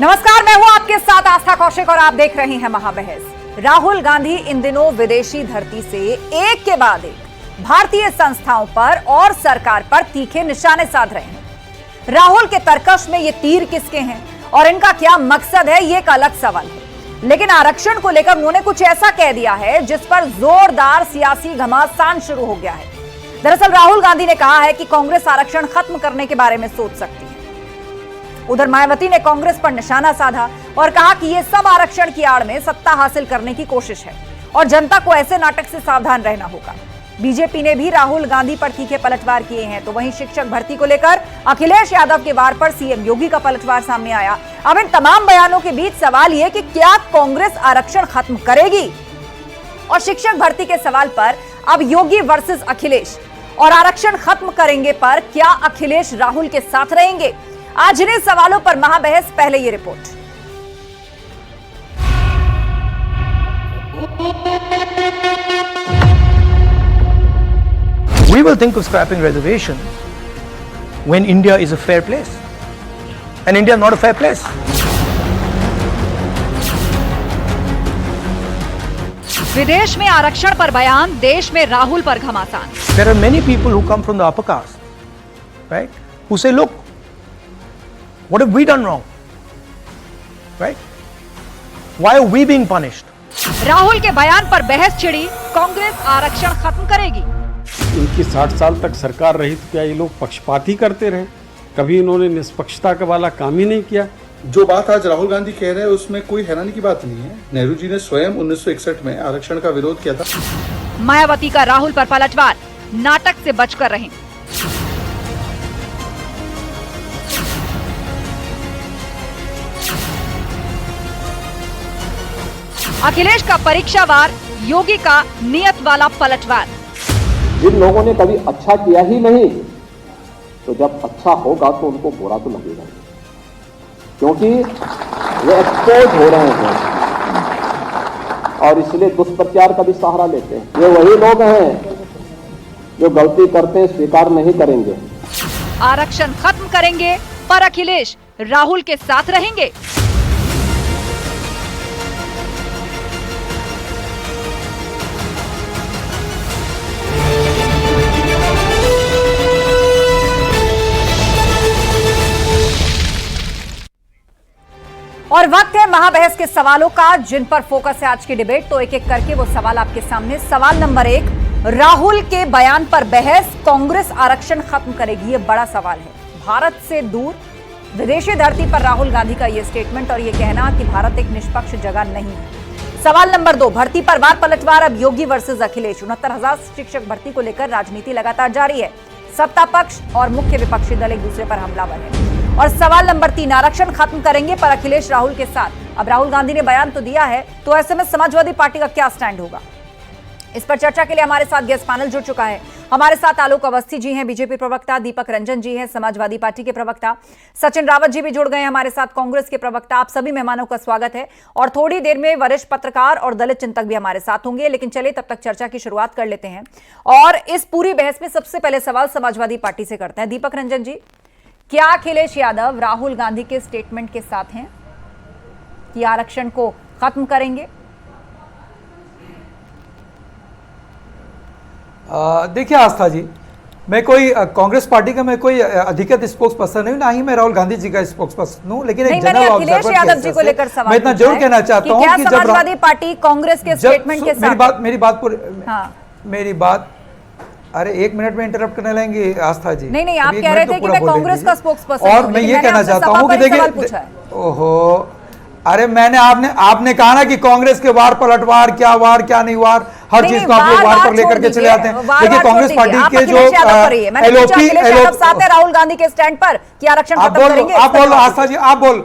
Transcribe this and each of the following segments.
नमस्कार, मैं हूं आपके साथ आस्था कौशिक और आप देख रहे हैं महाबहस। राहुल गांधी इन दिनों विदेशी धरती से एक के बाद एक भारतीय संस्थाओं पर और सरकार पर तीखे निशाने साध रहे हैं। राहुल के तर्कश में ये तीर किसके हैं और इनका क्या मकसद है, ये एक अलग सवाल है। लेकिन आरक्षण को लेकर उन्होंने कुछ ऐसा कह दिया है जिस पर जोरदार सियासी घमासान शुरू हो गया है। दरअसल राहुल गांधी ने कहा है कि कांग्रेस आरक्षण खत्म करने के बारे में सोच सकती है। उधर मायावती ने कांग्रेस पर निशाना साधा और कहा कि यह सब आरक्षण की आड़ में सत्ता हासिल करने की कोशिश है और जनता को ऐसे नाटक से सावधान रहना होगा। बीजेपी ने भी राहुल गांधी पर तीखे पलटवार किए हैं। तो वहीं शिक्षक भर्ती को लेकर अखिलेश यादव के वार पर सीएम योगी का पलटवार सामने आया। अब इन तमाम बयानों के बीच सवाल यह कि क्या कांग्रेस आरक्षण खत्म करेगी? और शिक्षक भर्ती के सवाल पर अब योगी वर्सेस अखिलेश और आरक्षण खत्म करेंगे पर क्या अखिलेश राहुल के साथ रहेंगे? आज इन्हीं सवालों पर महाबहस। पहले ये report. We will think of scrapping reservation when India is a fair place, and India is not a fair place. विदेश में आरक्षण पर बयान, देश में राहुल पर घमासान। There are many people who come from the upper caste, right? Who say, look, what have we done wrong? Right? Why are we being punished? Rahul के बयान पर बहस छिड़ी, कांग्रेस आरक्षण खत्म करेगी। इनकी 60 साल तक सरकार रही तो क्या ये लोग पक्षपाती करते रहे? कभी इन्होंने निष्पक्षता का वाला काम ही नहीं किया। जो बात आज राहुल गांधी कह रहे हैं उसमें कोई हैरानी की बात नहीं है। नेहरू जी ने स्वयं 1961 में आरक्षण का विरोध किया था। मायावती का राहुल पर पलटवार, नाटक से बचकर रहें। अखिलेश का परीक्षावार, योगी का नियत वाला पलटवार। जिन लोगों ने कभी अच्छा किया ही नहीं, तो जब अच्छा होगा तो उनको बुरा तो लगेगा, क्योंकि वे एक्सपोज हो रहे हैं और इसलिए दुष्प्रचार का भी सहारा लेते हैं। ये वही लोग हैं जो गलती करते हैं स्वीकार नहीं करेंगे। आरक्षण खत्म करेंगे पर अखिलेश राहुल के साथ रहेंगे। और वक्त है महाबहस के सवालों का, जिन पर फोकस है आज की डिबेट। तो एक एक करके वो सवाल आपके सामने। सवाल नंबर 1, राहुल के बयान पर बहस, कांग्रेस आरक्षण खत्म करेगी, ये बड़ा सवाल है। भारत से दूर विदेशी धरती पर राहुल गांधी का ये स्टेटमेंट और ये कहना कि भारत एक निष्पक्ष जगह नहीं है। सवाल नंबर 2, भर्ती पर वार पलटवार, अब योगी वर्सेस अखिलेश। 69,000 शिक्षक भर्ती को लेकर राजनीति लगातार जारी है। सत्ता पक्ष और मुख्य विपक्षी दल एक दूसरे पर हमलावर है। और सवाल नंबर 3, आरक्षण खत्म करेंगे पर अखिलेश राहुल के साथ। अब राहुल गांधी ने बयान तो दिया है, तो ऐसे में समाजवादी पार्टी का क्या स्टैंड होगा? इस पर चर्चा के लिए हमारे साथ गेस्ट पैनल जुड़ चुका है। हमारे साथ आलोक अवस्थी जी हैं, बीजेपी प्रवक्ता, दीपक रंजन जी हैं, समाजवादी पार्टी के प्रवक्ता, सचिन रावत जी भी जुड़ गए हैं हमारे साथ, कांग्रेस के प्रवक्ता। आप सभी मेहमानों का स्वागत है। और थोड़ी देर में वरिष्ठ पत्रकार और दलित चिंतक भी हमारे साथ होंगे। लेकिन चलिए तब तक चर्चा की शुरुआत कर लेते हैं। और इस पूरी बहस में सबसे पहले सवाल समाजवादी पार्टी से करते हैं। दीपक रंजन जी, क्या अखिलेश यादव राहुल गांधी के स्टेटमेंट के साथ हैं कि आरक्षण को खत्म करेंगे? देखिए आस्था जी, मैं कोई कांग्रेस पार्टी का मैं कोई अधिकृत स्पोक्स पर्सन नहीं, ना ही मैं राहुल गांधी जी का स्पोक्स पर्सन हूँ। लेकिन एक जनरल अखिलेश यादव जी को लेकर सवाल मैं इतना जरूर कहना चाहता हूँ कि जब समाजवादी पार्टी कांग्रेस के स्टेटमेंट के साथ मेरी बात अरे 1 मिनट में इंटरप्ट करने लगेंगे आस्था जी? नहीं, आप कह रहे थे कि मैं कांग्रेस का स्पोक्स पर्सन और मैं ये कहना चाहता हूँ कि देखिए, ओहो, अरे आपने कहा ना कि कांग्रेस के वार पलटवार, क्या वार क्या नहीं वार, हर चीज को आप लोग वार पर लेकर के चले आते हैं। देखिए कांग्रेस पार्टी के जो एलओपी राहुल गांधी के स्टैंड पर कि आरक्षण खत्म करेंगे। आप बोलो आस्था जी, आप बोल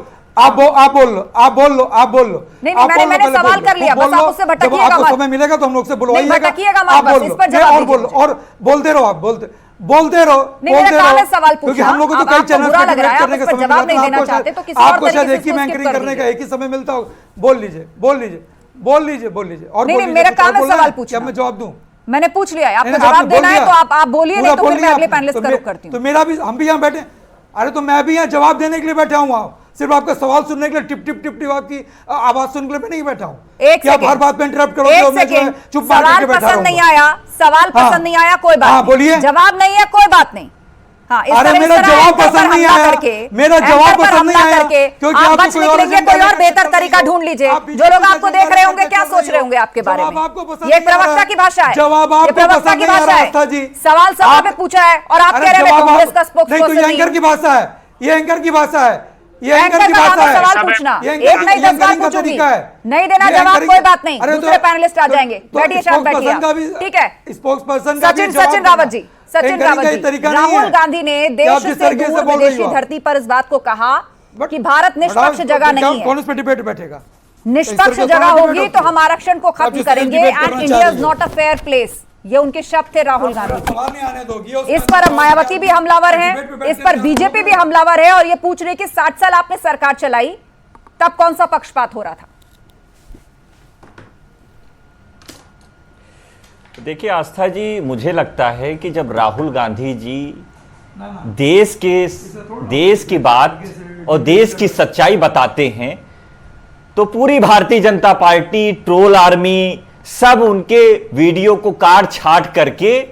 लो। नहीं, मैंने सवाल कर लिया, बस आप उससे भटकिएगा मत। आपको समय मिलेगा तो हम लोग से बुलवाइएगा। भटकिएगा मत, बस इस पर जवाब दीजिए। और बोलते रहो, आप बोलते रहो। सवाल पूछा, क्योंकि हम लोग को तो कई चैनल करने का समय जवाब नहीं देना चाहते तो किसी और आपको शायद एक ही तरीके से एंकरिंग करने का एक ही समय मिलता हो। बोल लीजिए। और नहीं, मेरा काम है सवाल पूछना। मैं जवाब दूं? मैंने पूछ लिया है, आपको जवाब देना है तो आप बोलिए, नहीं तो फिर मैं अगले पैनलिस्ट का रुख करती हूँ। तो मेरा भी, हम भी यहाँ बैठे, अरे तो मैं भी यहाँ जवाब देने के लिए बैठा हूँ। सिर्फ आपका सवाल सुनने के लिए टिप टिप टिप टिप आपकी आवाज सुनने के लिए मैं नहीं बैठा हूँ। एक क्या हर बात पे इंटरप्ट करोगे और मैं जो है चुप मार सवाल के बैठा पसंद नहीं रहूंगा। आया, सवाल हाँ। पसंद नहीं आया, कोई बात हाँ, नहीं। बोलिए। जवाब नहीं है, कोई बात नहीं। हाँ, इस अरे तरह- मेरा इस तरह जवाब एंकर पर पसंद नहीं हमला आया। करके, मेरा जवाब एंकर पर पसंद हमला नहीं आया, करके क्योंकि आप आपको बच कोई और निकलेंगे, एजेंडा कोई और लेकर बेहतर चल रही तरीका हो। ढूंढ लीजिए। आप जो लोग बीजेपी आपको का देख रहे होंगे एजेंडा क्या लेकर सोच चल रहे होंगे आपके बारे में। जवाब आपको पसंद ये नहीं आ रहा प्रवक्ता है। की भाषा है, जवाब ये आपको प्रवक्ता पसंद की नहीं आ भाषा रहा है। आस्था जी। सवाल सभा पे पूछा है और आप अरे कह रहे हैं मैं जवाब कांग्रेस का नहीं, तो स्पोक्सपर्सन ये नहीं एंकर हूं। की भाषा है, ये एंकर की भाषा है, ये एंकर एंकर की का भाषा नाम है है। सवाल पूछना, ये एक नहीं 10 बार एंकरिंग का पूछूंगी, तरीका है। नहीं देना ये जवाब एंकरिंग- कोई बात नहीं, अरे दूसरे पैनलिस्ट आ जाएंगे। बैठिए शांत बैठिए स्पोक्सपर्सन का भी, आप। ठीक है, स्पोक्सपर्सन का भी सचिन जवाब सचिन देना। रावत जी, सचिन एंकरिंग रावत का ये जी, तरीका नहीं राहुल है गांधी ने कि देश आप जिस से तरीके से दूर बोल रही विदेशी हो आप। धरती पर इस बात को कहा बट- कि भारत निष्पक्ष हटाओ, जगह तो क्या नहीं है। कौन इस पे डिबेट बैठेगा? निष्पक्ष इस तरह जगह का कौन होगी डिबेट तो होती हम है? आरक्षण को आप खत्म जिस तरह करेंगे। डिबेट एंड करना इंडिया चाह इज रही हो। नॉट अ फेयर प्लेस, ये उनके शब्द थे राहुल गांधी के। सवाल नहीं आने दोगी, उस इस पर पर मायावती भी हमलावर है, डिबेट पे बैठने इस पर का- बीजेपी भी हमलावर है और ये पूछ रही है कि 60 साल आपने सरकार चलाई, तब कौन सा पक्षपात हो रहा था? देखिए आस्था जी, मुझे लगता है कि जब राहुल गांधी जी देश की बात और देश की सच्चाई बताते हैं तो पूरी Bharatiya Janata party, troll army सब उनके वीडियो को काट छाट करके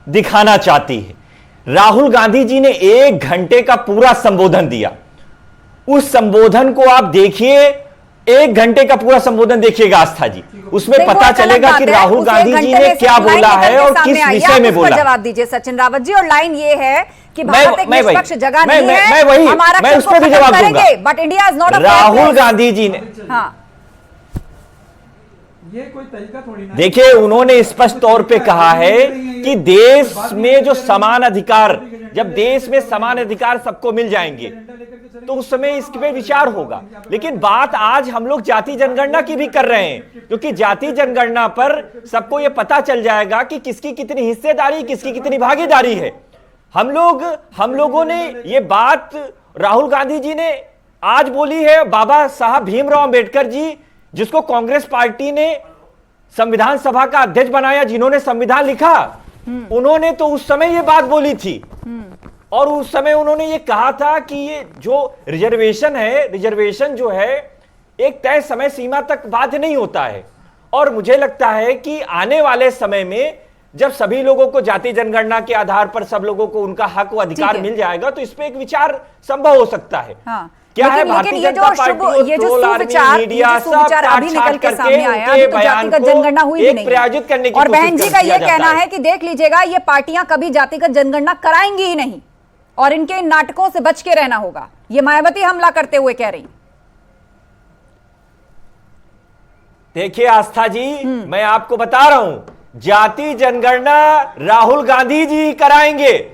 दिखाना चाहती है। राहुल गांधी जी ने 1 घंटे का पूरा संबोधन दिया। उस संबोधन को आप देखिए, 1 घंटे का पूरा संबोधन देखिएगा आस्था जी, उसमें नहीं, वो पता एक अलग चलेगा बात कि है। राहुल उस गांधी एक जी घंटे ने में क्या सिर्फ लाइन बोला निकल है के और सामने किस आई है। विषय आप में उस पर बोला। जवाब दीजिए सचिन रावत जी। और लाइन ये है कि भारत एक मैं वही- निष्पक्ष जगह मैं- नहीं मैं- है, मैं वही- हम आरक्षण मैं उस को पर भी खत्म जवाब करेंगे, दूंगा। But India is not a Rahul Gandhi ji ने, हाँ, ये कोई तरीका थोड़ी ना है। देखिए उन्होंने स्पष्ट तौर पे कहा है कि देश में जो समान अधिकार, जब देश में समान अधिकार सबको मिल जाएंगे तो उस समय इस पे विचार होगा। लेकिन बात आज हम लोग जाति जनगणना की भी कर रहे हैं, क्योंकि जाति जनगणना पर सबको यह पता चल जाएगा कि किसकी कितनी हिस्सेदारी, किसकी कितनी भागीदारी है। हम लोगों ने ये बात राहुल गांधी जी ने आज बोली है। बाबा साहब भीमराव अंबेडकर जी, जिसको कांग्रेस पार्टी ने संविधान सभा का अध्यक्ष बनाया, जिन्होंने संविधान लिखा, उन्होंने तो उस समय ये बात बोली थी। और उस समय उन्होंने ये कहा था कि ये जो रिजर्वेशन है, रिजर्वेशन जो है एक तय समय सीमा तक बाध्य नहीं होता है। और मुझे लगता है कि आने वाले समय में जब सभी लोगों को जाति जनगणना के आधार पर सब लोगों को उनका हक व अधिकार ठीक है। मिल जाएगा तो इस पे एक विचार संभव हो सकता है। हाँ। क्या है, लेकिन भारतीय ये जनता जो पार्टी शुभ, और ये जो ट्रोल आर्मी, सुविचार, मीडिया ये जो सुविचार सब अभी निकल काट के छाट सामने आया, करके अभी तो उनके जातिगत बयान को जनगणना हुई भी एक नहीं प्रायोजित करने की और बहन कोशिश जी का किया ये जाता कहना है। है कि देख लीजिएगा ये पार्टियां कभी जातिगत जनगणना कराएंगी ही नहीं और इनके इन नाटकों से बच के रहना होगा। ये मायावती हमला करते हुए कह रही। देखिए आस्था जी, मैं आपको बता रहा हूं, जाति जनगणना राहुल गांधी जी कराएंगे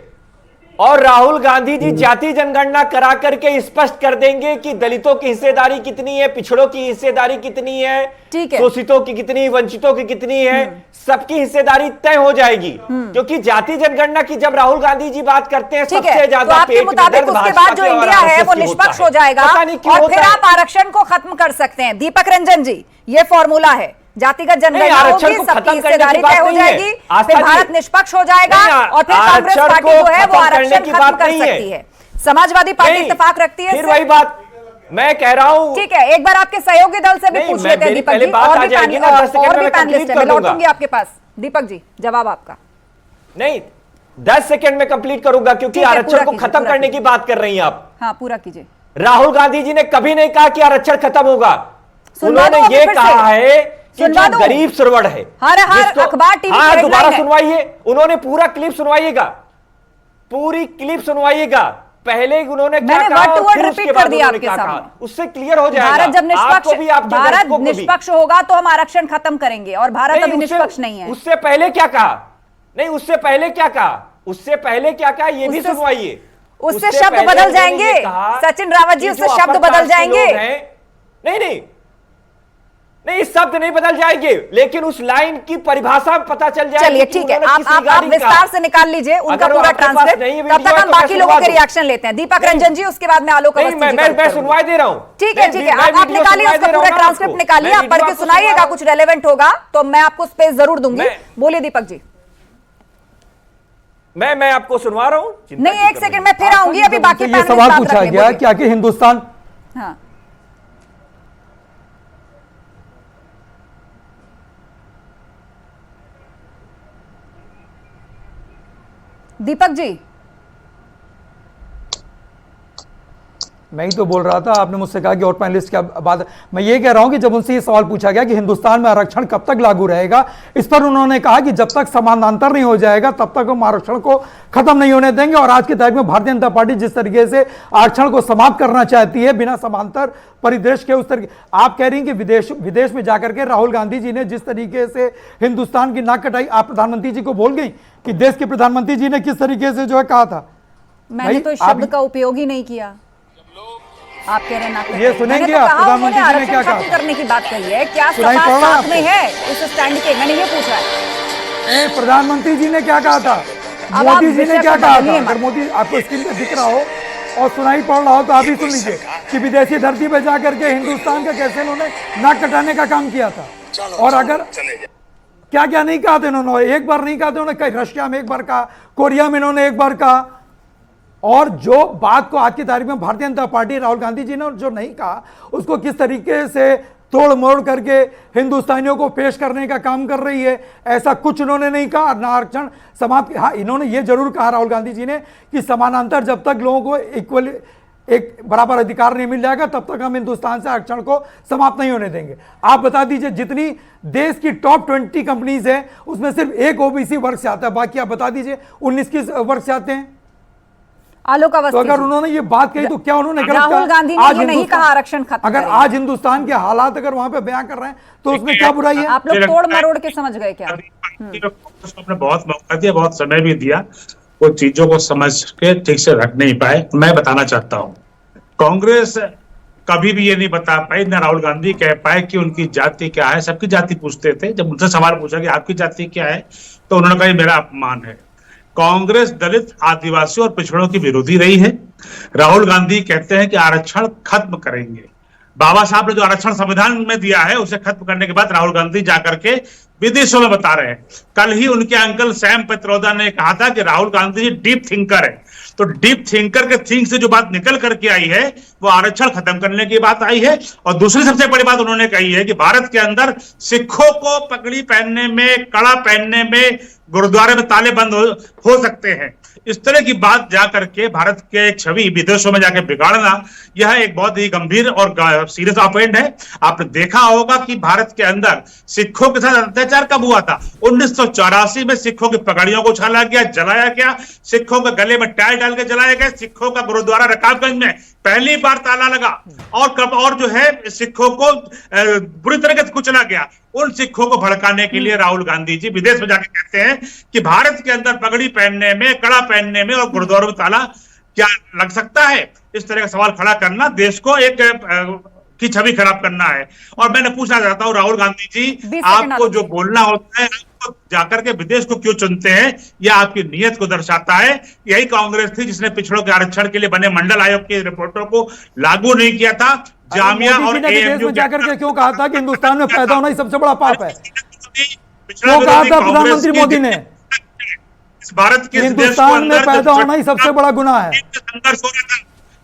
और राहुल गांधी जी जाति जनगणना करा करके स्पष्ट कर देंगे कि दलितों की हिस्सेदारी कितनी है, पिछड़ों की हिस्सेदारी कितनी है, ठीक है। शोषितों की कितनी, वंचितों की कितनी है, सबकी हिस्सेदारी तय हो जाएगी। क्योंकि जाति जनगणना की जब राहुल गांधी जी बात करते हैं, ठीक है, सबसे तो ज्यादा आपके पेट में मुताबिक दर्द उसके भाजपा बाद जो के और इंडिया है आरएसएस वो की होता निष्पक्ष है। हो जाएगा पता नहीं क्यों और होता फिर है। आप आरक्षण को खत्म कर सकते हैं। दीपक रंजन जी, ये फॉर्मूला है, जातिगत जनगणना आरक्षण होगी, को सबकी खत्म करने की हिस्सेदारी बात तय हो नहीं है। जाएगी, आस्था फिर जी, भारत निष्पक्ष हो जाएगा नहीं, और फिर कांग्रेस आरक्षण पार्टी को जो है वो खत्म करने आरक्षण की खत्म बात कर नहीं है। सकती है। समाजवादी पार्टी नहीं, इत्तेफाक रखती है फिर इससे? वही बात मैं कह रहा हूं। ठीक है, एक बार आपके सहयोगी दल से भी नहीं, पूछ मैं लेते हैं मेरी दीपक पहले जी। बात और आ भी जाएगी ना, 10 सेकंड और में भी मैं पैनलिस्ट कंप्लीट है, कर मैं दूंगा। लौटूंगी आपके पास। दीपक जी, जवाब आपका। नहीं, 10 सेकंड में कंप्लीट करूंगा, क्योंकि ठीक है, आरक्षण पूरा को कीजिए, खत्म पूरा करने की कीजिए। बात कर रही हैं आप। हाँ, पूरा कीजिए। राहुल गांधी जी ने कभी नहीं कहा कि आरक्षण खत्म होगा। सुनवा दो उन्होंने ये फिर से। कहा है कि सुनवा जो दो। गरीब श्रवण है, हर जिसको- अखबार, टीवी हाँ, की दोबारा हेडलाइन है। सुनवाइए, उन्होंने पूरा क्लिप सुनवाइएगा, पूरी क्लिप सुनवाइएगा। पहले उन्होंने क्या मैंने कहा word to और word फिर repeat उसके कर बाद दिया उन्होंने आपके क्या सामने। कहा, उससे क्लियर हो जाएगा। भारत जब निष्पक्ष, आपको भी, आपके भारत दर्शकों को भी। निष्पक्ष होगा तो हम आरक्षण खत्म करेंगे और भारत नहीं, अभी उससे- निष्पक्ष नहीं है। उससे पहले क्या कहा? नहीं, उससे पहले क्या कहा? उससे पहले क्या कहा, ये भी उससे- सुनवाइए। उससे उससे शब्द पहले बदल उन्होंने जाएंगे। ये कहा सचिन रावत जी, कि उससे जो शब्द upper बदल caste के जाएंगे। लोग हैं- नहीं नहीं नहीं, शब्द नहीं बदल जाएंगे, लेकिन उस लाइन की परिभाषा पता चल जाएगी। चलिए कि ठीक है, उन्होंने किस आप रिगार्डिंग विस्तार कहा। से निकाल लीजिए उनका अगर पूरा आपके पास ट्रांसक्रिप्ट। नहीं है तब वीडियो तक है हम तो मैं बाकी लोगों सुनवा के दूं। रिएक्शन लेते हैं। दीपक नहीं, रंजन जी, उसके बाद में आलोक नहीं, अवस्थी जी का मैं उत्तर सुनवाई दूंगी। दे रहा हूं। ठीक है, ठीक है, आप वीडियो निकालिए सुनवाई उसका दे रहा पूरा हूं ना ट्रांसक्रिप्ट आपको। निकालिए, मैं आप पढ़ वीडियो के आपको सुनाइएगा, सुनवा कुछ रेलेवेंट होगा तो मैं आपको स्पेस जरूर दूंगी। मैं- बोलिए दीपक जी। मैं आपको सुनवा रहा हूं। चिंता नहीं, क्यों एक कर रहे सेकंड हैं? में फिर आऊंगी, अभी बाकी तो ये पैनलिस्ट सवाल बात पूछा रख लें, गया बोलिए। कि आखिर हिंदुस्तान हाँ, दीपक जी, मैं ही तो बोल रहा था, आपने मुझसे कहा कि और पैनलिस्ट क्या बात। मैं ये कह रहा हूं कि जब उनसे ये सवाल पूछा गया कि हिंदुस्तान में आरक्षण कब तक लागू रहेगा, इस पर उन्होंने कहा कि जब तक समानांतर नहीं हो जाएगा तब तक हम आरक्षण को खत्म नहीं होने देंगे। और आज की तारीख में भारतीय जनता पार्टी जिस तरीके से आरक्षण को समाप्त करना चाहती है बिना समांतर परिदृश्य के, उस तरीके आप कह रही हैं कि विदेश में जाकर के राहुल गांधी जी ने जिस तरीके से हिंदुस्तान की नाक कटाई, आप प्रधानमंत्री जी को भूल गई कि देश के प्रधानमंत्री जी ने किस तरीके से जो है कहा था। मैंने तो इस शब्द का उपयोग ही नहीं किया। आप कह रहे हैं ये सुनेंगे आप, प्रधानमंत्री जी ने क्या कहा करने की बात कही है, क्या सपा साथ में है इस स्टैंड के? मैंने ये पूछा है। प्रधानमंत्री जी ने क्या कहा था, मोदी जी ने क्या कहा था? अगर मोदी आपको स्क्रीन पे दिख रहा हो और सुनाई पड़ रहा हो तो आप ही सुन लीजिए कि विदेशी धरती पे जाकर के हिंदुस्तान का कैसे इन्होंने नाक कटाने का काम किया था। और अगर क्या क्या नहीं कहा था इन्होंने, एक बार नहीं कहा था उन्होंने, रशिया में एक बार कहा, कोरिया में इन्होंने एक बार कहा। और जो बात को आज की तारीख में भारतीय जनता पार्टी राहुल गांधी जी ने जो नहीं कहा उसको किस तरीके से तोड़ मोड़ करके हिंदुस्तानियों को पेश करने का काम कर रही है, ऐसा कुछ उन्होंने नहीं कहा। ना आरक्षण समाप्त, हाँ इन्होंने ये जरूर कहा राहुल गांधी जी ने कि समानांतर जब तक लोगों को इक्वल एक बराबर अधिकार नहीं मिल जाएगा तब तक हम हिंदुस्तान से आरक्षण को समाप्त नहीं होने देंगे। आप बता दीजिए जितनी देश की टॉप 20 कंपनीज है उसमें सिर्फ एक ओबीसी वर्ग से आता है, बाकी आप बता दीजिए 19 किस वर्ग से आते हैं। आलोक अवस्थी, तो अगर उन्होंने ये बात कही तो क्या उन्होंने गलत कहा? राहुल गांधी ने ये नहीं कहा आरक्षण खत्म अगर आज हिंदुस्तान के हालात अगर वहां पे बयां कर रहे हैं तो उसमें क्या बुराई है? आप लोग तोड़ मरोड़ के समझ गए क्या? आपने बहुत मौका दिया, बहुत समय भी दिया, वो चीजों को समझ के ठीक से रख नहीं पाए। मैं बताना चाहता हूँ, कांग्रेस कभी भी ये नहीं बता पाई, ना राहुल गांधी कह पाए कि उनकी जाति क्या है। सबकी जाति पूछते थे, जब उनसे सवाल पूछा कि आपकी जाति क्या है तो उन्होंने कहा मेरा अपमान है। कांग्रेस दलित, आदिवासी और पिछड़ों की विरोधी रही है। राहुल गांधी कहते हैं कि आरक्षण खत्म करेंगे। बाबा साहब ने जो आरक्षण संविधान में दिया है उसे खत्म करने के बाद राहुल गांधी जाकर के विदेशों में बता रहे हैं। कल ही उनके अंकल सैम पित्रोदा ने कहा था कि राहुल गांधी जी डीप थिंकर है। तो डीप थिंकर के थिंक से जो बात निकल करके आई है वो आरक्षण खत्म करने की बात आई है। और दूसरी सबसे बड़ी बात उन्होंने कही है कि भारत के अंदर सिखों को पगड़ी पहनने में, कड़ा पहनने में, गुरुद्वारे में ताले बंद हो सकते हैं। इस तरह की बात जाकर के भारत के छवि विदेशों में जाकर बिगाड़ना, यह एक बहुत ही गंभीर और सीरियस ऑफेंड है। आपने देखा होगा कि भारत के अंदर सिखों के साथ अत्याचार कब हुआ था? 1984 में सिखों की पगड़ियों को उछाला गया, जलाया गया, सिखों के गले में टायर डाल के जलाया गया, सिखों का गुरुद्वारा रकाबगंज में पहली बार ताला लगा और जो है सिखों को बुरी तरह से कुचला गया। उन सिखों को भड़काने के लिए राहुल गांधी जी विदेश में जाकर कहते हैं कि भारत के अंदर पगड़ी पहनने में, कड़ा पहनने में और गुरुद्वारों में ताला क्या लग सकता है? इस तरह का सवाल खड़ा करना देश को एक की छवि खराब करना है। और मैंने पूछना चाहता हूँ राहुल गांधी जी, आपको जो बोलना होता है आपको जाकर के विदेश को क्यों चुनते हैं? यह आपकी नीयत को दर्शाता है। यही कांग्रेस थी जिसने पिछड़ों के आरक्षण के लिए बने मंडल आयोग की रिपोर्टों को लागू नहीं किया था। जामिया और एएमयू जाकर के क्यों कहा था कि हिंदुस्तान में पैदा होना ही सबसे बड़ा पाप है? क्यों कहा था प्रधानमंत्री मोदी ने भारत के हिंदुस्तान में पैदा होना ही सबसे बड़ा गुनाह है?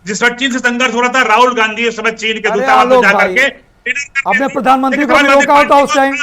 जिस वक्त चीन से संघर्ष हो रहा था, राहुल गांधी उस समय चीन के दूतावास में जाकर के अपने प्रधानमंत्री को भी रोका होता उस टाइम।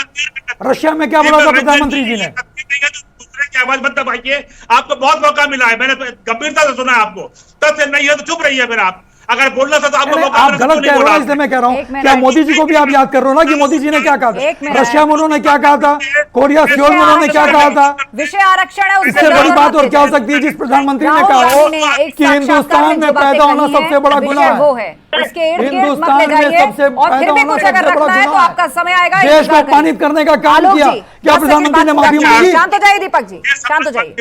रशिया में क्या बोला था प्रधानमंत्री जी ने? दूसरे की आवाज मत दबाइए, आपको बहुत मौका मिला है, मैंने गंभीरता से सुना है आपको। तथ्य नहीं है तो चुप रहिए। फिर आप अगर बोलना था तो आपको मौका आप गलत कह रहे हो, इसलिए मैं कह रहा हूँ क्या मोदी जी को भी आप याद कर रहे हो ना कि मोदी जी ने क्या कहा था? रशिया में उन्होंने क्या कहा था, कोरिया सियोल में उन्होंने क्या कहा था? विषय आरक्षण है, इससे बड़ी बात और क्या हो सकती है जिस प्रधानमंत्री ने कहा हो कि हिंदुस्तान में पैदा होना सबसे बड़ा गुनाह है? हिंदुस्तान में सबसे पैदा होना सबसे बड़ा गुनाह है। आपका समय आएगा। देश को अपमानित करने का काम किया, क्या प्रधानमंत्री ने माफी मांगी? शांत हो जाइए दीपक जी, शांत हो जाइए।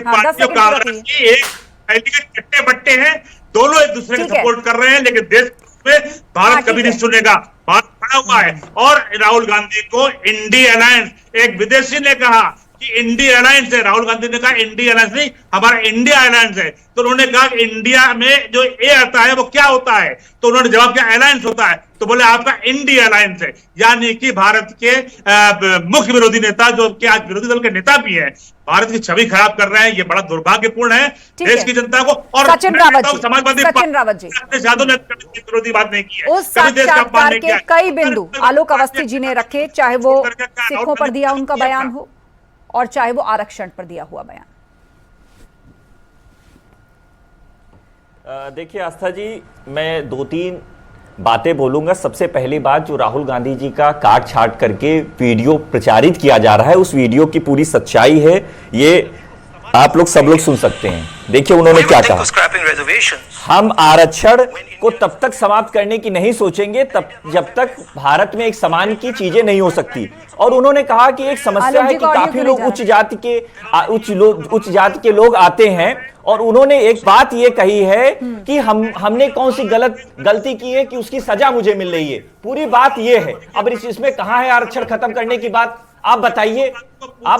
चट्टे बट्टे हैं, दोनों एक दूसरे को सपोर्ट कर रहे हैं, लेकिन देश में भारत कभी नहीं सुनेगा। भारत खड़ा हुआ है। और राहुल गांधी को इंडी अलायंस, एक विदेशी ने कहा कि इंडिया अलायंस है। राहुल गांधी ने कहा इंडिया अलायंस नहीं, हमारा इंडिया अलायंस है। तो उन्होंने कहा कि इंडिया में जो ए आता है वो क्या होता है, तो उन्होंने जवाब दिया अलायंस होता है। तो बोले आपका इंडिया अलायंस है, यानी कि भारत के मुख्य विरोधी नेता, जो कि आज विरोधी दल के नेता भी हैं, भारत की छवि खराब कर रहे हैं। ये बड़ा दुर्भाग्यपूर्ण है देश की जनता को। और सचिन रावत जी, यादव ने विरोधी बात नहीं की है। उस साक्षात्कार के कई बिंदु आलोक अवस्थी जी ने रखे, चाहे वो सिखों पर दिया उनका बयान हो और चाहे वो आरक्षण पर दिया हुआ बयान। देखिए आस्था जी, मैं 2-3 बातें बोलूंगा। सबसे पहली बात, जो राहुल गांधी जी का काट छाट करके वीडियो प्रचारित किया जा रहा है, उस वीडियो की पूरी सच्चाई है, ये आप लोग सब लोग सुन सकते हैं। देखिए उन्होंने क्या कहा। हम आरक्षण को तब तक समाप्त करने की नहीं सोचेंगे तब जब तक भारत में एक समान की चीजें नहीं हो सकती। और उन्होंने कहा कि एक समस्या है कि काफी लोग उच्च जाति के लोग आते हैं, और उन्होंने एक बात ये कही है कि हमने कौन सी गलती की है कि उसकी सजा मुझे मिल रही है। पूरी बात ये है। अब इसमें कहां है आरक्षण खत्म करने की बात? आप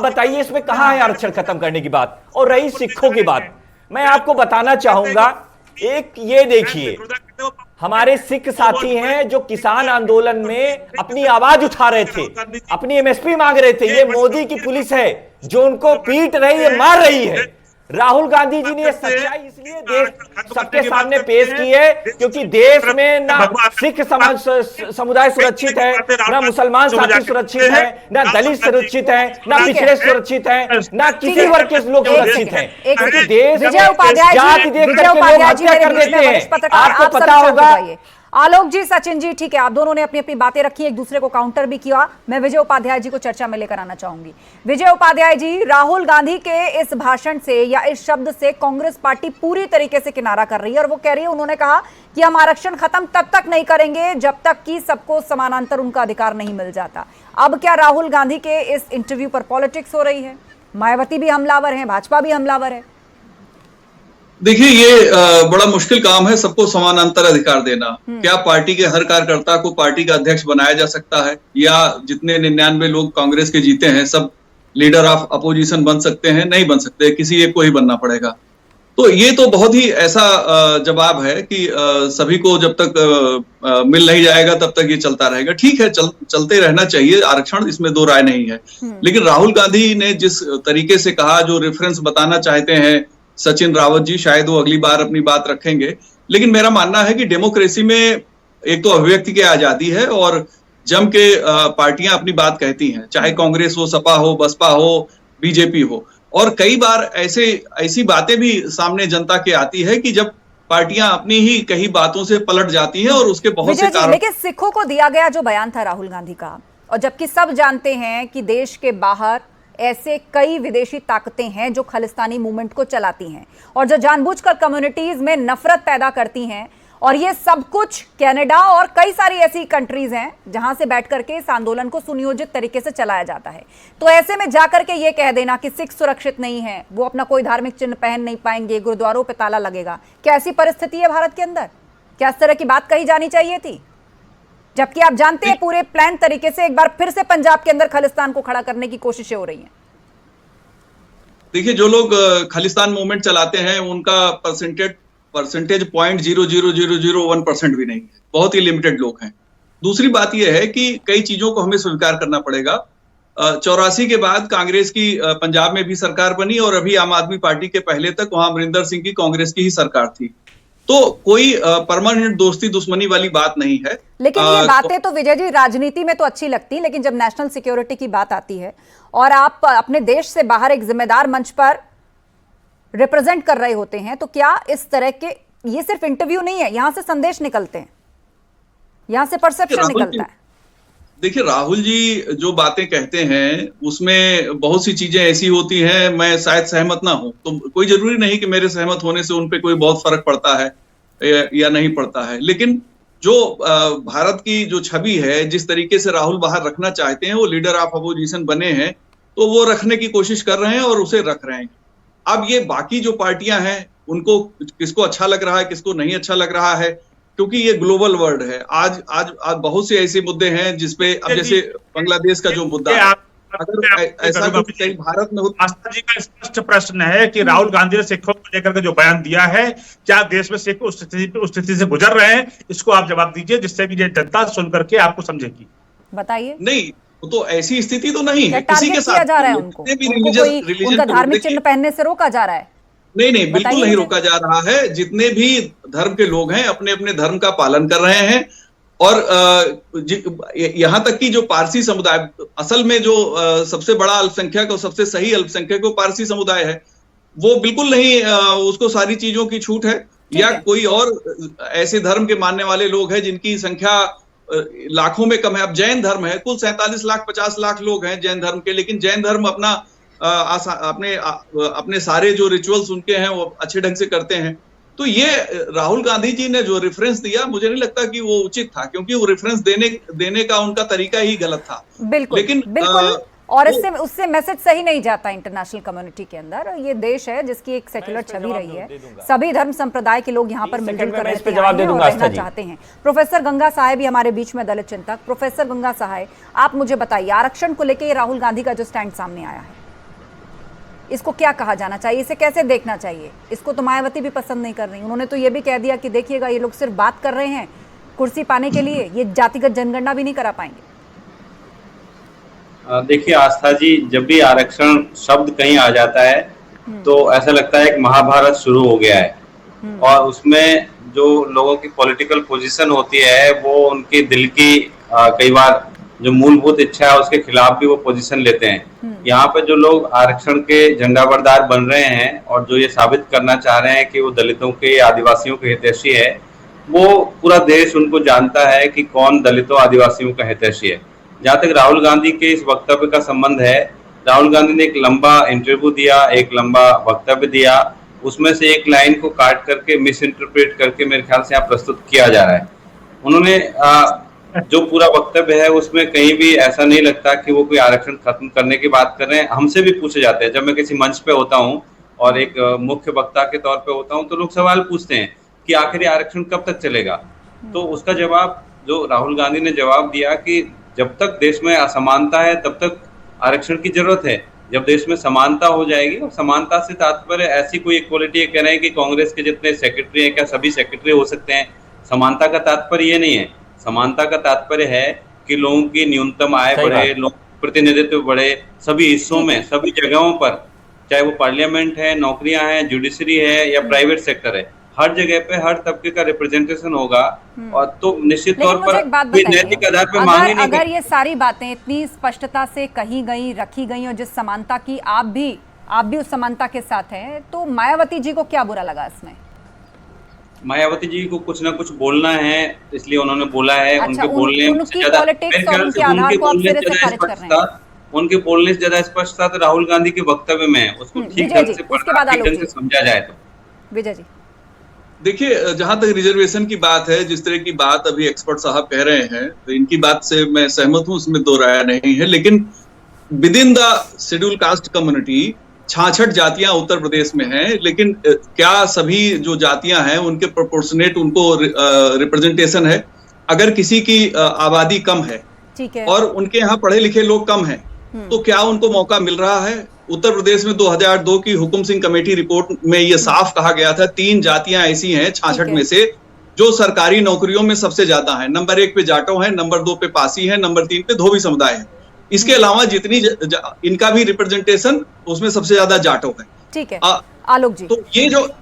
बताइए इसमें कहां है आरक्षण खत्म करने की बात? और रही सिखों की बात, मैं आपको बताना चाहूंगा, एक ये देखिए, हमारे सिख साथी हैं जो किसान आंदोलन में अपनी आवाज उठा रहे थे, अपनी एमएसपी मांग रहे थे। ये मोदी की पुलिस है जो उनको पीट रही है, मार रही है। राहुल गांधी जी ने ये सच्चाई इसलिए देश सबके सामने पेश की है क्योंकि देश में ना सिख समुदाय सुरक्षित है, ना मुसलमान साथी सुरक्षित है, ना दलित सुरक्षित है, ना पिछड़े सुरक्षित है, ना किसी वर्ग के लोग सुरक्षित हैं। क्योंकि देश जाति देख करके लोग हत्या कर देते हैं। आपको पता होगा। आलोक जी, सचिन जी, ठीक है, आप दोनों ने अपनी अपनी बातें रखी, एक दूसरे को काउंटर भी किया। मैं विजय उपाध्याय जी को चर्चा में लेकर आना चाहूंगी। विजय उपाध्याय जी, राहुल गांधी के इस भाषण से या इस शब्द से कांग्रेस पार्टी पूरी तरीके से किनारा कर रही है, और वो कह रही है, उन्होंने कहा कि हम आरक्षण खत्म तब तक नहीं करेंगे जब तक कि सबको समानांतर उनका अधिकार नहीं मिल जाता। अब क्या राहुल गांधी के इस इंटरव्यू पर पॉलिटिक्स हो रही है? मायावती भी हमलावर है, भाजपा भी हमलावर है। देखिए, ये बड़ा मुश्किल काम है सबको समानांतर अधिकार देना। क्या पार्टी के हर कार्यकर्ता को पार्टी का अध्यक्ष बनाया जा सकता है, या जितने 99 लोग कांग्रेस के जीते हैं सब लीडर ऑफ अपोजिशन बन सकते हैं? नहीं बन सकते, किसी एक को ही बनना पड़ेगा। तो ये तो बहुत ही ऐसा जवाब है कि सभी को जब तक मिल नहीं जाएगा तब तक ये चलता रहेगा। ठीक है, चलते रहना चाहिए आरक्षण, इसमें दो राय नहीं है। लेकिन राहुल गांधी ने जिस तरीके से कहा, जो रेफरेंस बताना चाहते हैं सचिन रावत जी, शायद वो अगली बार अपनी बात रखेंगे। लेकिन मेरा मानना है कि डेमोक्रेसी में एक तो अभिव्यक्ति की आजादी है और जम के पार्टियां अपनी बात कहती हैं, चाहे कांग्रेस हो, सपा हो, बसपा हो, बीजेपी हो। और कई बार ऐसी बातें भी सामने जनता के आती है कि जब पार्टियां अपनी ही कई बातों से पलट जाती हैं और उसके बहुत से कारण। लेकिन सिखों को दिया गया जो बयान था राहुल गांधी का, और जबकि सब जानते हैं कि देश के बाहर ऐसे कई विदेशी ताकतें हैं जो खालिस्तानी मूवमेंट को चलाती हैं और जो जानबूझकर कम्युनिटीज में नफरत पैदा करती हैं, और ये सब कुछ कनाडा और कई सारी ऐसी कंट्रीज हैं जहां से बैठ करके इस आंदोलन को सुनियोजित तरीके से चलाया जाता है। तो ऐसे में जाकर के ये कह देना कि सिख सुरक्षित नहीं है, वो अपना कोई धार्मिक चिन्ह पहन नहीं पाएंगे, गुरुद्वारों पे ताला लगेगा, क्या ऐसी परिस्थिति है भारत के अंदर? क्या इस तरह की बात कही जानी चाहिए थी? जबकि आप जानते हैं पूरे प्लान तरीके से एक बार फिर से पंजाब के अंदर खालिस्तान को खड़ा करने की कोशिशें हो रही हैं। देखिए, जो लोग खालिस्तान मूवमेंट चलाते हैं उनका परसेंटेज 0.00001% भी नहीं है, बहुत ही लिमिटेड लोग हैं। दूसरी बात यह है कि कई चीजों को हमें स्वीकार करना पड़ेगा। 84 के बाद कांग्रेस की पंजाब में भी सरकार बनी और अभी आम आदमी पार्टी के पहले तक वहां अमरिंदर सिंह की कांग्रेस की ही सरकार थी। तो कोई परमानेंट दोस्ती दुश्मनी वाली बात नहीं है। लेकिन ये बातें तो विजय जी राजनीति में तो अच्छी लगती, लेकिन जब नेशनल सिक्योरिटी की बात आती है और आप अपने देश से बाहर एक जिम्मेदार मंच पर रिप्रेजेंट कर रहे होते हैं, तो क्या इस तरह के, ये सिर्फ इंटरव्यू नहीं है, यहां से संदेश निकलते हैं, यहां से परसेप्शन निकलता है। देखिए, राहुल जी जो बातें कहते हैं उसमें बहुत सी चीजें ऐसी होती हैं, मैं शायद सहमत ना हूं, तो कोई जरूरी नहीं कि मेरे सहमत होने से उन पे कोई बहुत फर्क पड़ता है या नहीं पड़ता है। लेकिन जो भारत की जो छवि है, जिस तरीके से राहुल बाहर रखना चाहते हैं, वो लीडर ऑफ अपोजिशन बने हैं तो वो रखने की कोशिश कर रहे हैं और उसे रख रहे हैं। अब ये बाकी जो पार्टियां हैं उनको किसको अच्छा लग रहा है, किसको नहीं अच्छा लग रहा है, क्योंकि ये ग्लोबल वर्ल्ड है। आज बहुत से ऐसे मुद्दे हैं जिसपे, अब जैसे बांग्लादेश का जो मुद्दा है, अगर ऐसा कुछ कहीं भारत में होता। आस्था जी का स्पष्ट प्रश्न है कि राहुल गांधी ने सिखों को लेकर के जो बयान दिया है, क्या देश में सिख उस स्थिति से गुजर रहे हैं? इसको आप जवाब दीजिए, जिससे कि ये जनता सुन करके आपको समझेगी। बताइए। नहीं, तो ऐसी स्थिति तो नहीं है किसी के साथ जा रहा है उनको उनका धार्मिक चिन्ह पहनने से रोका जा रहा है? नहीं, बिल्कुल नहीं रोका जा रहा है। जितने भी धर्म के लोग हैं अपने अपने धर्म का पालन कर रहे हैं। और यहां तक कि जो पारसी समुदाय, असल में जो सबसे बड़ा अल्पसंख्यक और सबसे सही अल्पसंख्यक वो पारसी समुदाय है, वो बिल्कुल नहीं उसको सारी चीजों की छूट है। या कोई और ऐसे धर्म के मानने वाले लोग हैं जिनकी संख्या लाखों में कम है। अब जैन धर्म है, कुल 47 लाख 50 लाख लोग हैं जैन धर्म के, लेकिन जैन धर्म अपने सारे जो रिचुअल्स उनके हैं वो अच्छे ढंग से करते हैं। तो ये राहुल गांधी जी ने जो रेफरेंस दिया, मुझे नहीं लगता कि वो उचित था, क्योंकि वो रेफरेंस देने का उनका तरीका ही गलत था। बिल्कुल, लेकिन बिल्कुल और उससे मैसेज सही नहीं जाता इंटरनेशनल कम्युनिटी के अंदर। ये देश है जिसकी एक सेक्युलर छवि रही है, सभी धर्म संप्रदाय के लोग यहाँ पर मिलजुल कर रहना चाहते हैं। प्रोफेसर गंगा सहाय भी हमारे बीच में, दलित चिंतक। प्रोफेसर गंगा सहाय, आप मुझे बताइए, आरक्षण को लेकर राहुल गांधी का जो स्टैंड सामने आया है, इसको क्या कहा जाना चाहिए? इसे कैसे देखना चाहिए? इसको तो मायावती भी पसंद नहीं कर रही। उन्होंने तो ये भी कह दिया कि देखिएगा, ये लोग सिर्फ बात कर रहे हैं कुर्सी पाने के लिए, ये जातिगत जनगणना भी नहीं करा पाएंगे। देखिए आस्था जी, जब भी आरक्षण शब्द कहीं आ जाता है तो ऐसा लगता है कि महाभारत शुरू हो गया है। और उसमें जो लोगों की पॉलिटिकल पोजीशन होती है वो उनके दिल की कई बार जो मूलभूत इच्छा है उसके खिलाफ भी वो पोजीशन लेते हैं। यहाँ पे जो लोग आरक्षण के झंडाबरदार बन रहे हैं और जो ये साबित करना चाह रहे हैं कि वो दलितों के, आदिवासियों के हितैषी है, वो पूरा देश उनको जानता है कि कौन दलितों आदिवासियों का हितैषी है। जहाँ तक राहुल गांधी के इस वक्तव्य का संबंध है, राहुल गांधी ने एक लंबा इंटरव्यू दिया, एक लंबा वक्तव्य दिया, उसमें से एक लाइन को काट करके मिस इंटरप्रेट करके मेरे ख्याल से यहाँ प्रस्तुत किया जा रहा है। उन्होंने जो पूरा वक्तव्य है उसमें कहीं भी ऐसा नहीं लगता कि वो कोई आरक्षण खत्म करने की बात कर रहे हैं। हमसे भी पूछे जाते हैं, जब मैं किसी मंच पे होता हूँ और एक मुख्य वक्ता के तौर पे होता हूँ, तो लोग सवाल पूछते हैं कि आखिर आरक्षण कब तक चलेगा। तो उसका जवाब जो राहुल गांधी ने जवाब दिया कि जब तक देश में असमानता है तब तक आरक्षण की जरूरत है। जब देश में समानता हो जाएगी, और समानता से तात्पर्य ऐसी कोई इक्वलिटी कह रहे हैं कि कांग्रेस के जितने सेक्रेटरी हैं क्या सभी सेक्रेटरी हो सकते हैं, समानता का तात्पर्य ये नहीं है। समानता का तात्पर्य है कि लोगों की न्यूनतम आय बढ़े, लोग प्रतिनिधित्व बढ़े सभी हिस्सों में, सभी जगहों पर, चाहे वो पार्लियामेंट है, नौकरियां हैं, जुडिशरी है या प्राइवेट सेक्टर है, हर जगह पे हर तबके का रिप्रेजेंटेशन होगा। और तो निश्चित तौर पर नैतिक आधार पर मांगे नहीं। अगर ये सारी बातें इतनी स्पष्टता से कही गई, रखी गई, और जिस समानता की आप भी उस समानता के साथ हैं, तो मायावती जी को क्या बुरा लगा इसमें? मायावती जी को कुछ ना कुछ बोलना है, इसलिए उन्होंने बोला है। उनके बोलने उनकी पॉलिटिक्स और उनके आधार को आप सिरे से खारिज कर रहे हैं। उनके बोलने से ज्यादा स्पष्टता तो राहुल गांधी के वक्तव्य में है, उसको ठीक ढंग से समझा जाए तो। विजय जी, देखिए, जहां तक रिजर्वेशन की बात है, जिस तरह की बात अभी एक्सपर्ट साहब कह रहे हैं, तो इनकी बात से मैं सहमत हूं, उसमें दो राय नहीं है। लेकिन with in the schedule caste community 66 जातियां उत्तर प्रदेश में हैं, लेकिन क्या सभी जो जातियां हैं उनके प्रोपोर्शनेट उनको रिप्रेजेंटेशन है? अगर किसी की आबादी कम है, ठीक है, और उनके यहाँ पढ़े लिखे लोग कम हैं, तो क्या उनको मौका मिल रहा है? उत्तर प्रदेश में 2002 की हुकुम सिंह कमेटी रिपोर्ट में ये साफ कहा गया था, 3 जातियां ऐसी हैं 66 में से जो सरकारी नौकरियों में सबसे ज्यादा है। नंबर 1 पे जाटो है, नंबर 2 पे पासी है, नंबर 3 पे धोबी समुदाय है। इसके अलावा जितनी इनका भी रिप्रेजेंटेशन, उसमें सबसे ज्यादा जाटो है। ठीक है आलोक जी, तो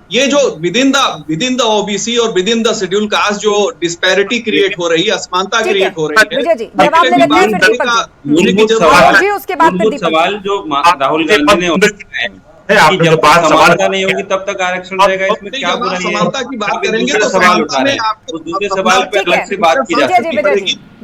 ये जो विद इन द ओबीसी और with in the schedule caste जो डिस्पैरिटी क्रिएट हो रही है, असमानता क्रिएट हो रही है, विजय जी जवाब ले लेते हैं, फिर उसके बाद सवाल जो राहुल गांधी ने जब बात समानता नहीं होगी तब तक आरक्षण रहेगा, इसमें क्या बुराई है? समानता की बात करेंगे तो सवाल उठा रहे हैं, दूसरे सवाल पे अलग से बात की जा सकती है।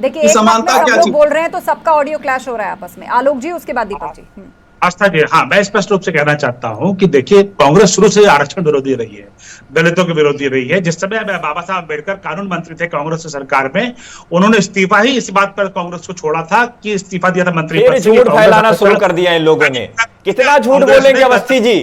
देखिए, समानता क्या चीज बोल रहे हैं, तो सबका ऑडियो क्लैश हो रहा है आपस में। आलोक जी, उसके बाद दीपक जी। आस्था जी, हाँ, मैं स्पष्ट रूप से कहना चाहता हूं कि देखिए, कांग्रेस शुरू से आरक्षण विरोधी रही है, दलितों के विरोधी रही है। जिस समय बाबा साहब अम्बेडकर कानून मंत्री थे कांग्रेस की सरकार में, उन्होंने इस्तीफा ही इस बात पर कांग्रेस को छोड़ा था कि इस्तीफा दिया था मंत्री पद से। झूठ फैलाना शुरू कर दिया इन लोगों ने। कितना झूठ बोलेंगे अवस्थी जी,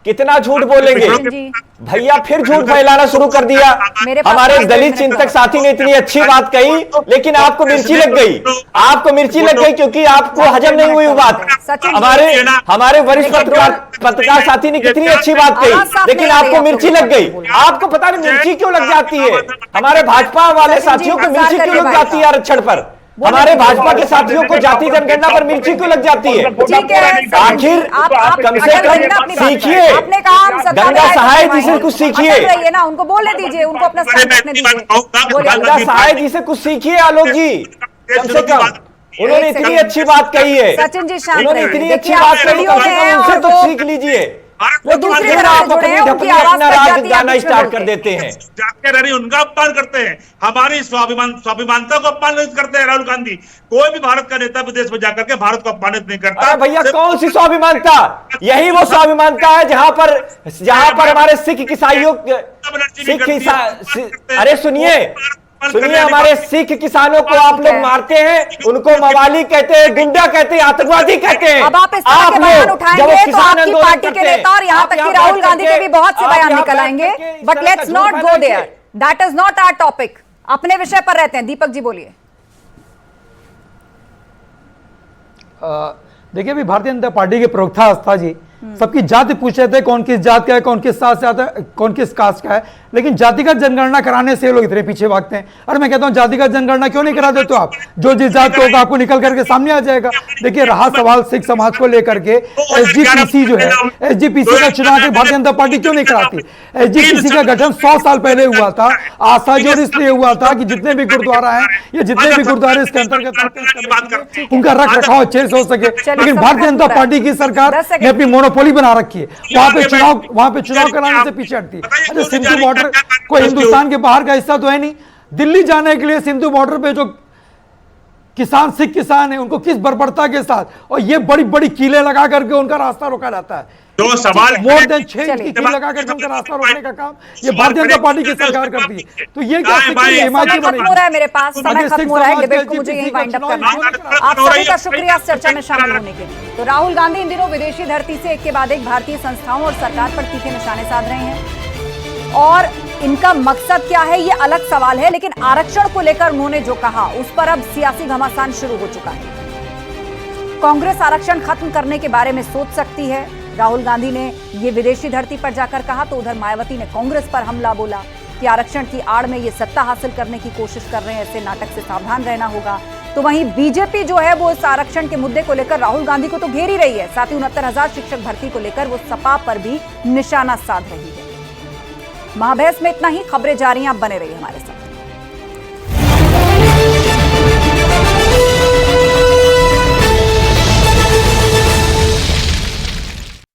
कितना झूठ बोलेंगे जी। भैया, फिर झूठ फैलाना शुरू कर दिया। मेरे पास हमारे 5 दलित मिनट चिंतक का। साथी ने इतनी अच्छी बात कही, लेकिन आपको मिर्ची लग गई, आपको मिर्ची लग गई क्योंकि आपको हजम नहीं हुई वो बात। सचिन, हमारे वरिष्ठ पत्रकार साथी ने कितनी अच्छी बात कही, लेकिन आपको मिर्ची लग गई। आपको पता नहीं मिर्ची क्यों लग जाती है? हमारे भाजपा वाले साथियों को मिर्ची क्यों लग जाती है आरक्षण पर? हमारे भाजपा के साथियों को जाति जनगणना पर मिर्ची क्यों लग जाती है? ठीक है, आखिर आप कम से कम सीखिए, आपने कहा हम सत्ता में गंगा आए, सहाय जी से कुछ सीखिए। अटक रहिए ना, उनको बोलने दीजिए, उनको अपना स्थान रखने दीजिए। बोलिए। गंगा सहाय जी से कुछ सीखिए आलोक जी, कम से कम उन्होंने इतनी अच्छी बात कही है। सचिन जी शांत उन्होंने रहिए। इतनी अच्छी देखिए, बात आप कही, स्टूडियो कम से में कम हैं उनसे और कुछ वो- सीख लीजिए। वो दूसरी फिर तरह आप से जुड़े अपनी हैं, उनकी ढपली आवाज अपना कट राज जाती है, गाना आप स्टार्ट बोलते कर देते हैं। जाके रही उनका अपमान करते हैं, हमारी स्वाभिमानता को अपमानित करते हैं। राहुल गांधी, कोई भी भारत का नेता विदेश में जाकर के भारत को अपमानित नहीं करता। अरे भैया, कौन सी स्वाभिमानता? यही वो स्वाभिमानता है जहां पर हमारे सिख ईसाइयों अरे सुनिए, हमारे सिख किसानों को आप लोग मारते हैं, उनको मवाली कहते हैं, गुंडा कहते हैं, आतंकवादी कहते हैं। अब आप इस तरह के बयान उठाएंगे तो आपकी पार्टी के नेता और यहाँ तक कि राहुल गांधी के भी बहुत से बयान निकल आएंगे, but let's not go there, that is not our topic. अपने विषय पर रहते हैं। दीपक जी बोलिए। देखिए, अभी भारतीय जनता पार्टी के प्रवक्ता आस्था जी सबकी जाति पूछ रहे थे, कौन किस जात का है, कौन किस साथ से आता है, कौन किस कास्ट का है, लेकिन जातिगत जनगणना कराने से लोग इतने पीछे भागते हैं। अरे मैं कहता हूं, जातिगत जनगणना क्यों नहीं करा देते आप? जो जिस जात को होगा आपको निकल करके सामने आ जाएगा। देखिए, रहा सवाल सिख समाज को लेकर के, एसजीपीसी जो है, एसजीपीसी का चुनाव भारतीय जनता पार्टी क्यों नहीं कराती? एसजीपीसी का गठन 100 साल पहले हुआ था, आस्था जोड़ इसलिए हुआ था कि जितने भी गुरुद्वारा हैं, ये जितने भी गुरुद्वारे इसके अंतर्गत आते हैं, उनका रख रखाव अच्छे से हो सके। लेकिन भारतीय जनता पार्टी की सरकार ने अपनी मोनोपोली बना रखी है, वहां पे चुनाव कराने से पीछे हटती है। अच्छा, सिंधु बॉर्डर कोई हिंदुस्तान के बाहर का हिस्सा तो है नहीं। दिल्ली जाने के लिए सिंधु बॉर्डर पे जो किसान, सिख किसान है, उनको किस बर्बरता के साथ और ये बड़ी बड़ी कीलें लगा करके उनका रास्ता रोका जाता है। जो सवाल मोर देन 6 इंच की कील लगा करके उनका रास्ता रोकने का काम ये भारतीय जनता पार्टी की सरकार करती है। तो ये क्या समय खत्म हो रहा है, मेरे पास समय खत्म हो रहा है, डिबेट को मुझे यही वाइंड अप करना है। आप सभी का शुक्रिया इस चर्चा में शामिल होने के लिए। तो राहुल गांधी इन दिनों विदेशी धरती से एक के बाद एक भारतीय संस्थाओं और सरकार पर तीखे निशाने साध रहे हैं, और इनका मकसद क्या है ये अलग सवाल है, लेकिन आरक्षण को लेकर उन्होंने जो कहा उस पर अब सियासी घमासान शुरू हो चुका है। कांग्रेस आरक्षण खत्म करने के बारे में सोच सकती है, राहुल गांधी ने ये विदेशी धरती पर जाकर कहा, तो उधर मायावती ने कांग्रेस पर हमला बोला कि आरक्षण की आड़ में ये सत्ता हासिल करने की कोशिश कर रहे हैं, ऐसे नाटक से सावधान रहना होगा। तो वहीं बीजेपी जो है वो इस आरक्षण के मुद्दे को लेकर राहुल गांधी को तो घेर ही रही है, साथ ही 69,000 शिक्षक भर्ती को लेकर वो सपा पर भी निशाना साध रही है। महाबहस में इतना ही। खबरें जारी हैं, आप बने रहिए हमारे साथ।